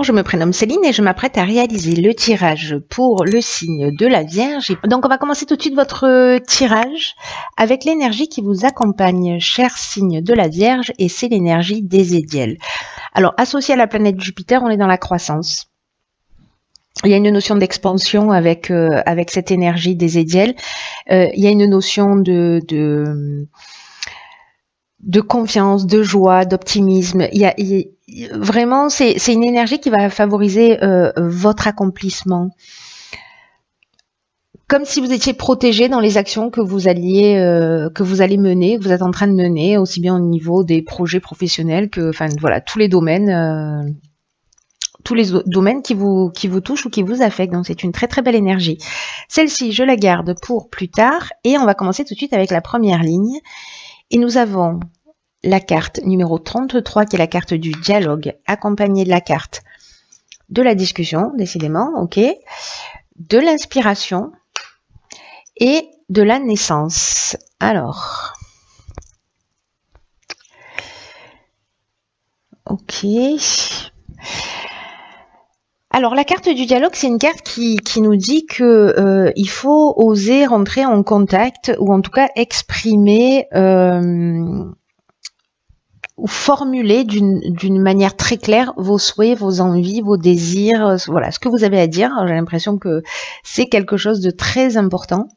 Je me prénomme Céline et je m'apprête à réaliser le tirage pour le signe de la Vierge. Donc on va commencer tout de suite votre tirage avec l'énergie qui vous accompagne, cher signe de la Vierge, et c'est l'énergie des Édiels. Alors associé à la planète Jupiter, on est dans la croissance. Il y a une notion d'expansion avec cette énergie des Édiels. Il y a une notion de confiance, de joie, d'optimisme. Vraiment, c'est une énergie qui va favoriser votre accomplissement. Comme si vous étiez protégé dans les actions que vous allez mener, que vous êtes en train de mener, aussi bien au niveau des projets professionnels que, enfin voilà, tous les domaines qui vous touchent ou qui vous affectent. Donc c'est une très très belle énergie. Celle-ci, je la garde pour plus tard et on va commencer tout de suite avec la première ligne. Et nous avons la carte numéro 33 qui est la carte du dialogue, accompagnée de la carte de la discussion, décidément, ok, de l'inspiration et de la naissance. Alors, ok. Alors la carte du dialogue, c'est une carte qui nous dit que il faut oser rentrer en contact ou en tout cas exprimer ou formuler d'une manière très claire vos souhaits, vos envies, vos désirs, voilà, ce que vous avez à dire. J'ai l'impression que c'est quelque chose de très important.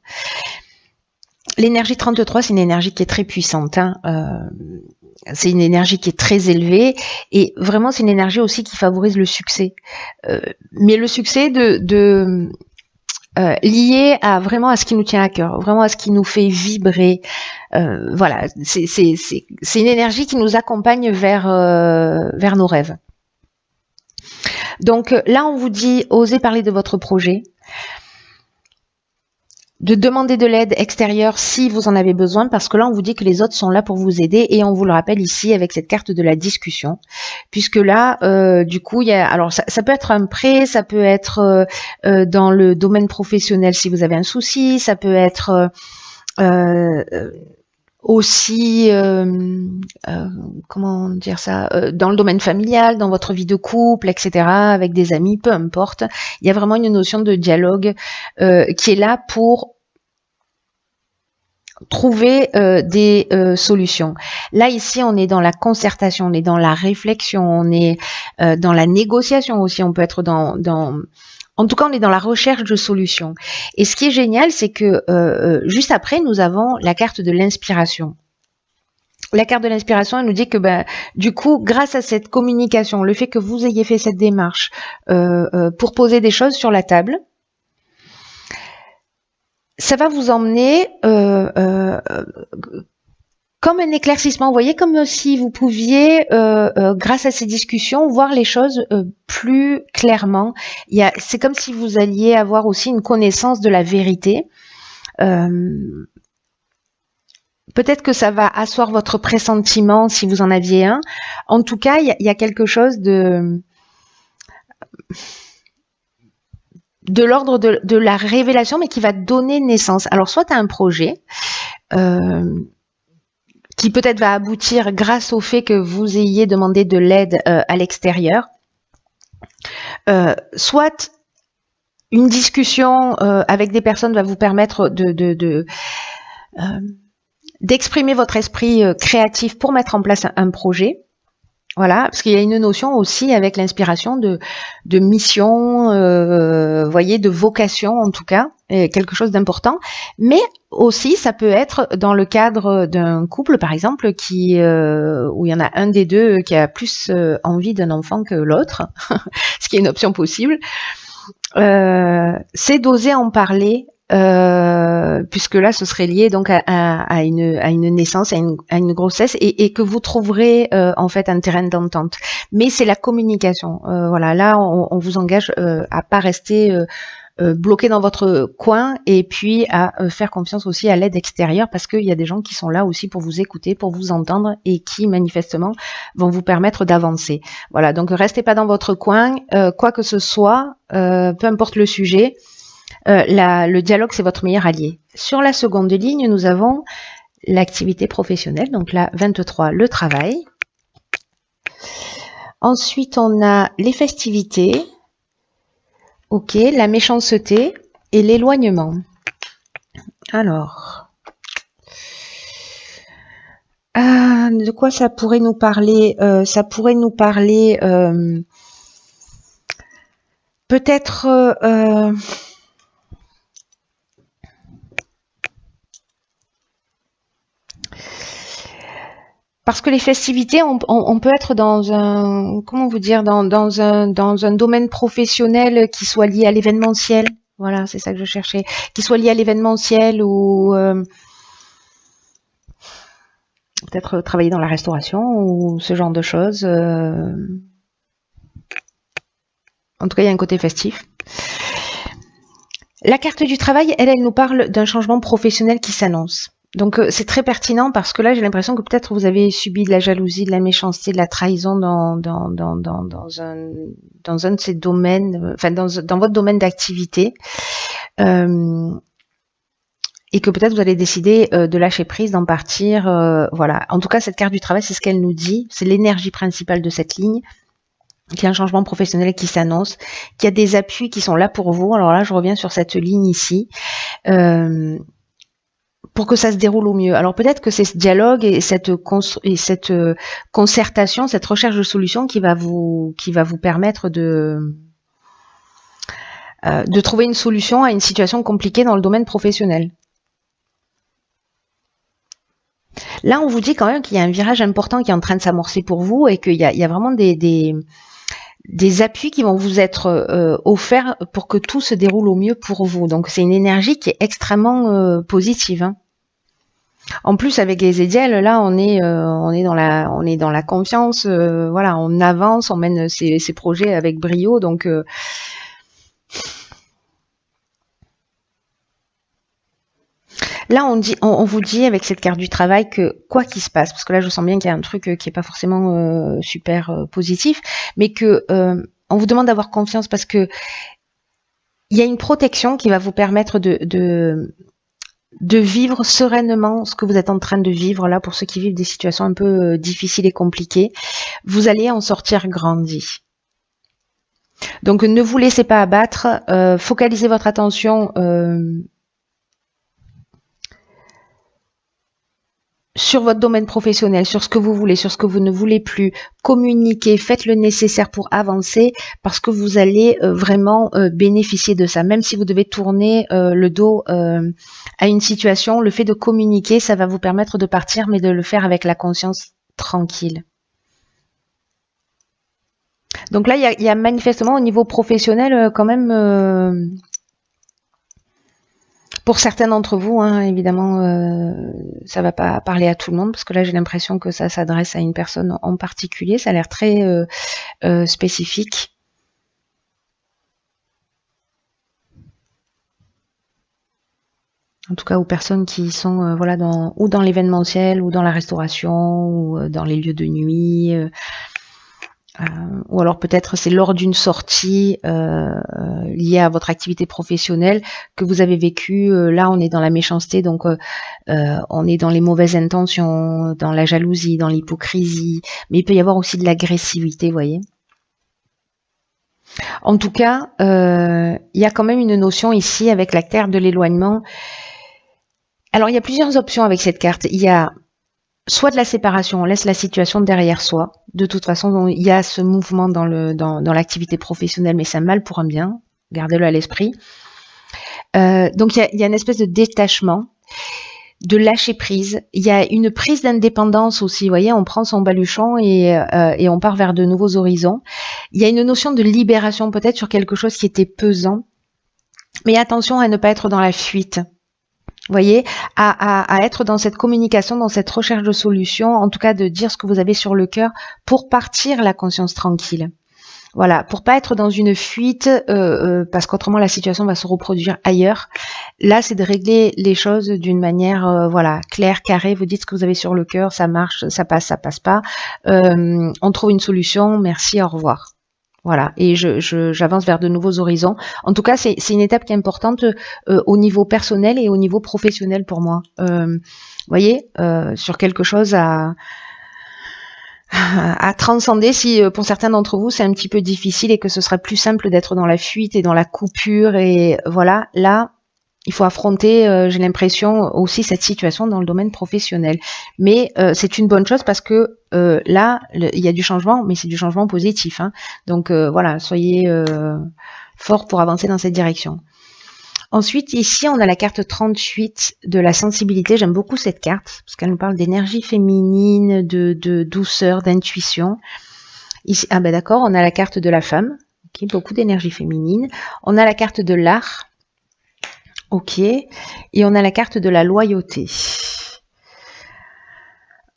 L'énergie 33, c'est une énergie qui est très puissante, hein. C'est une énergie qui est très élevée et vraiment c'est une énergie aussi qui favorise le succès. Mais le succès lié à vraiment à ce qui nous tient à cœur, vraiment à ce qui nous fait vibrer. Voilà, c'est une énergie qui nous accompagne vers nos rêves. Donc là, on vous dit, osez parler de votre projet, de demander de l'aide extérieure si vous en avez besoin, parce que là, on vous dit que les autres sont là pour vous aider, et on vous le rappelle ici avec cette carte de la discussion, puisque là, du coup, il y a, alors ça peut être un prêt, ça peut être dans le domaine professionnel si vous avez un souci, ça peut être aussi, comment dire ça, dans le domaine familial, dans votre vie de couple, etc., avec des amis, peu importe. Il y a vraiment une notion de dialogue qui est là pour trouver des solutions. Là, ici, on est dans la concertation, on est dans la réflexion, on est dans la négociation aussi, on peut être en tout cas, on est dans la recherche de solutions. Et ce qui est génial, c'est que juste après, nous avons la carte de l'inspiration. La carte de l'inspiration, elle nous dit que du coup, grâce à cette communication, le fait que vous ayez fait cette démarche pour poser des choses sur la table, ça va vous emmener comme un éclaircissement, vous voyez, comme si vous pouviez, grâce à ces discussions, voir les choses plus clairement. C'est comme si vous alliez avoir aussi une connaissance de la vérité. Peut-être que ça va asseoir votre pressentiment si vous en aviez un. En tout cas, il y a quelque chose de l'ordre de la révélation, mais qui va donner naissance. Alors, soit tu as un projet qui peut-être va aboutir grâce au fait que vous ayez demandé de l'aide à l'extérieur, soit une discussion avec des personnes va vous permettre d'exprimer votre esprit créatif pour mettre en place un projet. Voilà, parce qu'il y a une notion aussi avec l'inspiration de mission, voyez, de vocation en tout cas, quelque chose d'important. Mais aussi, ça peut être dans le cadre d'un couple, par exemple, où il y en a un des deux qui a plus envie d'un enfant que l'autre, ce qui est une option possible. C'est d'oser en parler. Puisque là, ce serait lié donc à une naissance, à une grossesse, et que vous trouverez en fait un terrain d'entente. Mais c'est la communication. Voilà, là, on vous engage à pas rester bloqué dans votre coin, et puis à faire confiance aussi à l'aide extérieure, parce qu'il y a des gens qui sont là aussi pour vous écouter, pour vous entendre, et qui manifestement vont vous permettre d'avancer. Voilà, donc restez pas dans votre coin, quoi que ce soit, peu importe le sujet. Le dialogue, c'est votre meilleur allié. Sur la seconde ligne, nous avons l'activité professionnelle, donc la 23, le travail. Ensuite, on a les festivités. Ok, la méchanceté et l'éloignement. Alors, de quoi ça pourrait nous parler? Ça pourrait nous parler peut-être parce que les festivités, on peut être dans un, comment vous dire, dans un domaine professionnel qui soit lié à l'événementiel. Voilà, c'est ça que je cherchais. Qui soit lié à l'événementiel ou peut-être travailler dans la restauration ou ce genre de choses. En tout cas, il y a un côté festif. La carte du travail, elle nous parle d'un changement professionnel qui s'annonce. Donc c'est très pertinent parce que là j'ai l'impression que peut-être vous avez subi de la jalousie, de la méchanceté, de la trahison dans un de ces domaines, enfin dans votre domaine d'activité, et que peut-être vous allez décider de lâcher prise, d'en partir. Voilà. En tout cas, cette carte du travail, c'est ce qu'elle nous dit, c'est l'énergie principale de cette ligne. Qu'il y a un changement professionnel qui s'annonce, qu'il y a des appuis qui sont là pour vous. Alors là, je reviens sur cette ligne ici. Pour que ça se déroule au mieux. Alors peut-être que c'est ce dialogue et cette concertation, cette recherche de solutions qui va vous permettre de trouver une solution à une situation compliquée dans le domaine professionnel. Là, on vous dit quand même qu'il y a un virage important qui est en train de s'amorcer pour vous et qu'il y a vraiment des appuis qui vont vous être offerts pour que tout se déroule au mieux pour vous. Donc c'est une énergie qui est extrêmement positive. Hein. En plus avec les Hédiels, là on est dans la confiance. Voilà, on avance, on mène ces projets avec brio. Donc là, on vous dit avec cette carte du travail que quoi qu'il se passe, parce que là, je sens bien qu'il y a un truc qui est pas forcément super positif, mais que on vous demande d'avoir confiance parce que il y a une protection qui va vous permettre de vivre sereinement ce que vous êtes en train de vivre là. Pour ceux qui vivent des situations un peu difficiles et compliquées, vous allez en sortir grandi. Donc, ne vous laissez pas abattre, focalisez votre attention sur votre domaine professionnel, sur ce que vous voulez, sur ce que vous ne voulez plus, communiquez, faites le nécessaire pour avancer parce que vous allez vraiment bénéficier de ça. Même si vous devez tourner le dos à une situation, le fait de communiquer, ça va vous permettre de partir, mais de le faire avec la conscience tranquille. Donc là, il y a manifestement au niveau professionnel quand même... Pour certains d'entre vous, hein, évidemment, ça va pas parler à tout le monde parce que là j'ai l'impression que ça s'adresse à une personne en particulier. Ça a l'air très spécifique. En tout cas aux personnes qui sont voilà ou dans l'événementiel ou dans la restauration ou dans les lieux de nuit. Ou alors peut-être c'est lors d'une sortie liée à votre activité professionnelle que vous avez vécu. Là, on est dans la méchanceté, donc on est dans les mauvaises intentions, dans la jalousie, dans l'hypocrisie. Mais il peut y avoir aussi de l'agressivité, vous voyez. En tout cas, il y a quand même une notion ici avec la carte de l'éloignement. Alors, il y a plusieurs options avec cette carte. Il y a soit de la séparation, on laisse la situation derrière soi. De toute façon, il y a ce mouvement dans l'activité professionnelle, mais c'est un mal pour un bien. Gardez-le à l'esprit. Donc, il y a une espèce de détachement, de lâcher prise. Il y a une prise d'indépendance aussi. Vous voyez, on prend son baluchon et on part vers de nouveaux horizons. Il y a une notion de libération peut-être sur quelque chose qui était pesant. Mais attention à ne pas être dans la fuite. Vous voyez, à être dans cette communication, dans cette recherche de solutions, en tout cas de dire ce que vous avez sur le cœur pour partir la conscience tranquille. Voilà, pour pas être dans une fuite, parce qu'autrement la situation va se reproduire ailleurs. Là, c'est de régler les choses d'une manière, voilà, claire, carrée. Vous dites ce que vous avez sur le cœur, ça marche, ça passe pas. On trouve une solution. Merci, au revoir. Voilà, et j'avance vers de nouveaux horizons. En tout cas, c'est une étape qui est importante au niveau personnel et au niveau professionnel pour moi. Vous voyez, sur quelque chose à à transcender si pour certains d'entre vous c'est un petit peu difficile et que ce serait plus simple d'être dans la fuite et dans la coupure et voilà, là il faut affronter, j'ai l'impression, aussi cette situation dans le domaine professionnel. Mais c'est une bonne chose parce que là, il y a du changement, mais c'est du changement positif. Hein. Donc voilà, soyez forts pour avancer dans cette direction. Ensuite, ici, on a la carte 38 de la sensibilité. J'aime beaucoup cette carte parce qu'elle nous parle d'énergie féminine, de douceur, d'intuition. Ici, ah ben d'accord, on a la carte de la femme, okay, beaucoup d'énergie féminine. On a la carte de l'art. Ok, et on a la carte de la loyauté.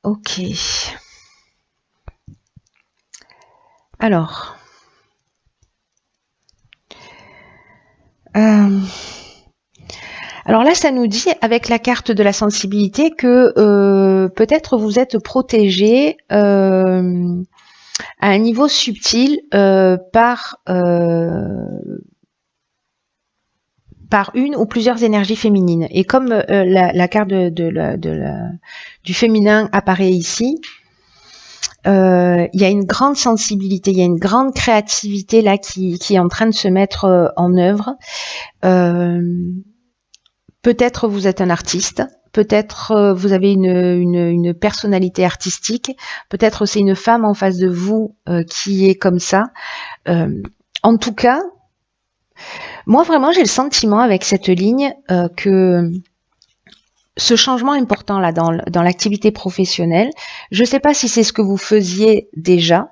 Ok. Alors. Alors là, ça nous dit, avec la carte de la sensibilité, que peut-être vous êtes protégé à un niveau subtil par une ou plusieurs énergies féminines. Et comme la carte du féminin apparaît ici, il y a une grande sensibilité, il y a une grande créativité là qui est en train de se mettre en œuvre. Peut-être vous êtes un artiste, peut-être vous avez une personnalité artistique, peut-être c'est une femme en face de vous qui est comme ça. En tout cas, moi vraiment j'ai le sentiment avec cette ligne que ce changement important là dans l'activité professionnelle, je ne sais pas si c'est ce que vous faisiez déjà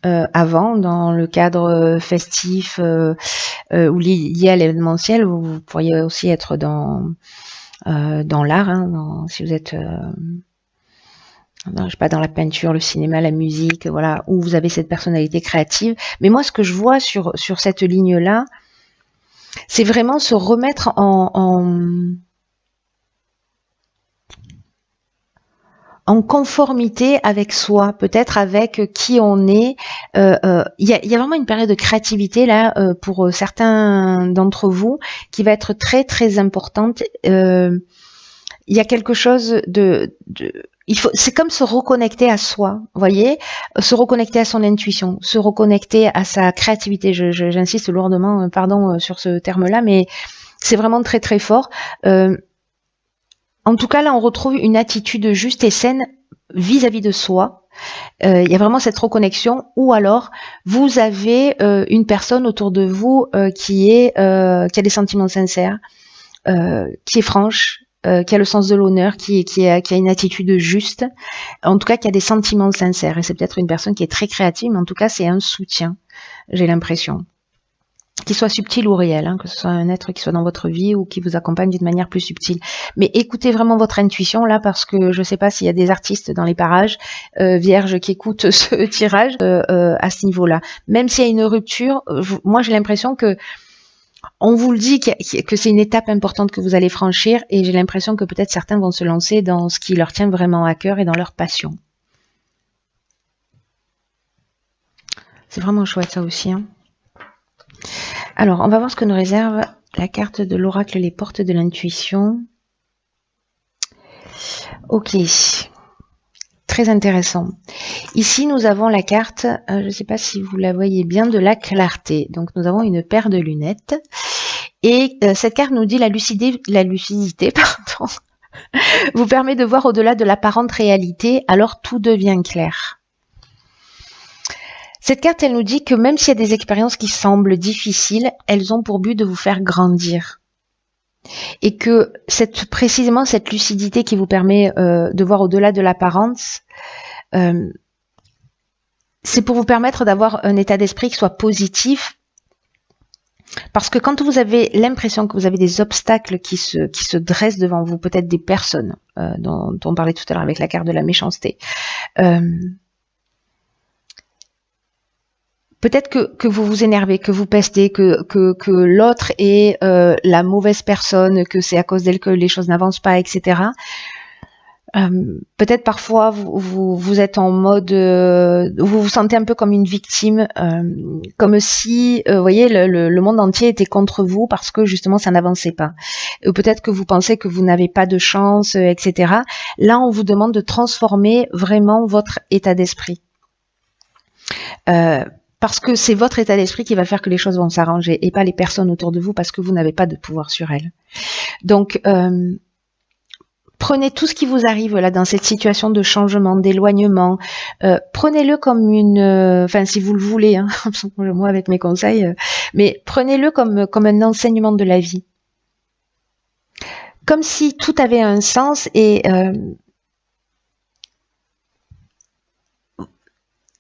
avant dans le cadre festif ou lié à l'événementiel, vous pourriez aussi être dans l'art, hein, si vous êtes je sais pas, dans la peinture, le cinéma, la musique, voilà, où vous avez cette personnalité créative. Mais moi, ce que je vois sur cette ligne-là, c'est vraiment se remettre en conformité avec soi, peut-être avec qui on est. Il y a vraiment une période de créativité là pour certains d'entre vous qui va être très très importante. Il y a quelque chose c'est comme se reconnecter à soi, vous voyez, se reconnecter à son intuition, se reconnecter à sa créativité. J'insiste lourdement, pardon sur ce terme-là, mais c'est vraiment très très fort. En tout cas, là, on retrouve une attitude juste et saine vis-à-vis de soi. Il y a vraiment cette reconnexion. Ou alors, vous avez une personne autour de vous qui a des sentiments sincères, qui est franche, qui a le sens de l'honneur, qui a une attitude juste. En tout cas, qui a des sentiments sincères. Et c'est peut-être une personne qui est très créative, mais en tout cas, c'est un soutien, j'ai l'impression. Qu'il soit subtil ou réel, hein, que ce soit un être qui soit dans votre vie ou qui vous accompagne d'une manière plus subtile. Mais écoutez vraiment votre intuition là, parce que je ne sais pas s'il y a des artistes dans les parages vierges qui écoutent ce tirage à ce niveau-là. Même s'il y a une rupture, moi j'ai l'impression que on vous le dit que c'est une étape importante que vous allez franchir, et j'ai l'impression que peut-être certains vont se lancer dans ce qui leur tient vraiment à cœur et dans leur passion. C'est vraiment chouette ça aussi, hein. Alors, on va voir ce que nous réserve la carte de l'oracle, les portes de l'intuition. Ok, très intéressant. Ici, nous avons la carte, je ne sais pas si vous la voyez bien, de la clarté. Donc, nous avons une paire de lunettes. Et cette carte nous dit la lucidité, pardon, vous permet de voir au-delà de l'apparente réalité, alors tout devient clair. Cette carte, elle nous dit que même s'il y a des expériences qui semblent difficiles, elles ont pour but de vous faire grandir. Et que précisément cette lucidité qui vous permet de voir au-delà de l'apparence, c'est pour vous permettre d'avoir un état d'esprit qui soit positif. Parce que quand vous avez l'impression que vous avez des obstacles qui se dressent devant vous, peut-être des personnes dont on parlait tout à l'heure avec la carte de la méchanceté, peut-être que vous vous énervez, que vous pestez, que l'autre est la mauvaise personne, que c'est à cause d'elle que les choses n'avancent pas, etc. Peut-être parfois vous êtes en mode, vous vous sentez un peu comme une victime, comme si, vous voyez, le monde entier était contre vous parce que justement ça n'avançait pas. Ou peut-être que vous pensez que vous n'avez pas de chance, etc. Là, on vous demande de transformer vraiment votre état d'esprit. Parce que c'est votre état d'esprit qui va faire que les choses vont s'arranger et pas les personnes autour de vous parce que vous n'avez pas de pouvoir sur elles. Donc, prenez tout ce qui vous arrive là dans cette situation de changement, d'éloignement, prenez-le comme une, enfin si vous le voulez, hein, moi avec mes conseils, mais prenez-le comme un enseignement de la vie, comme si tout avait un sens et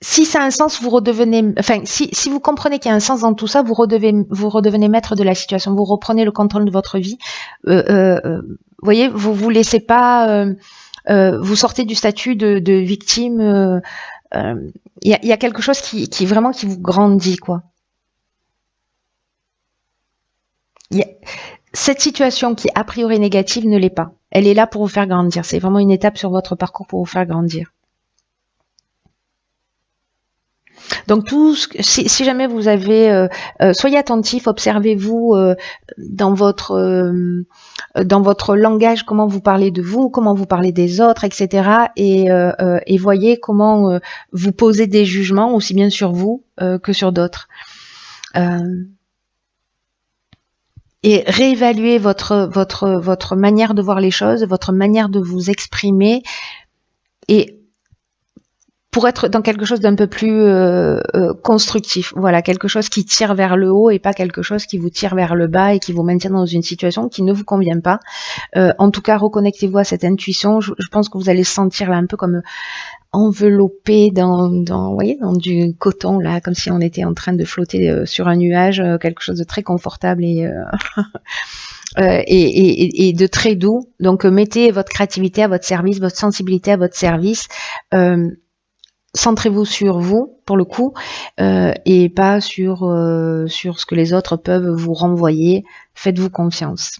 si ça a un sens, vous redevenez, enfin, si vous comprenez qu'il y a un sens dans tout ça, vous redevenez maître de la situation, vous reprenez le contrôle de votre vie. Vous voyez, vous laissez pas, vous sortez du statut de victime. Il y a quelque chose qui vraiment qui vous grandit, quoi. Cette situation qui a priori négative ne l'est pas. Elle est là pour vous faire grandir. C'est vraiment une étape sur votre parcours pour vous faire grandir. Donc si jamais vous avez, soyez attentif, observez-vous dans votre langage, comment vous parlez de vous, comment vous parlez des autres, etc. Et voyez comment vous posez des jugements aussi bien sur vous que sur d'autres. Et réévaluer votre manière de voir les choses, votre manière de vous exprimer, et pour être dans quelque chose d'un peu plus constructif. Voilà, quelque chose qui tire vers le haut et pas quelque chose qui vous tire vers le bas et qui vous maintient dans une situation qui ne vous convient pas. En tout cas, reconnectez-vous à cette intuition. Je pense que vous allez sentir là un peu comme enveloppé vous voyez, dans du coton, là, comme si on était en train de flotter sur un nuage, quelque chose de très confortable et de très doux. Donc mettez votre créativité à votre service, votre sensibilité à votre service. Centrez-vous sur vous, pour le coup, et pas sur ce que les autres peuvent vous renvoyer. Faites-vous confiance.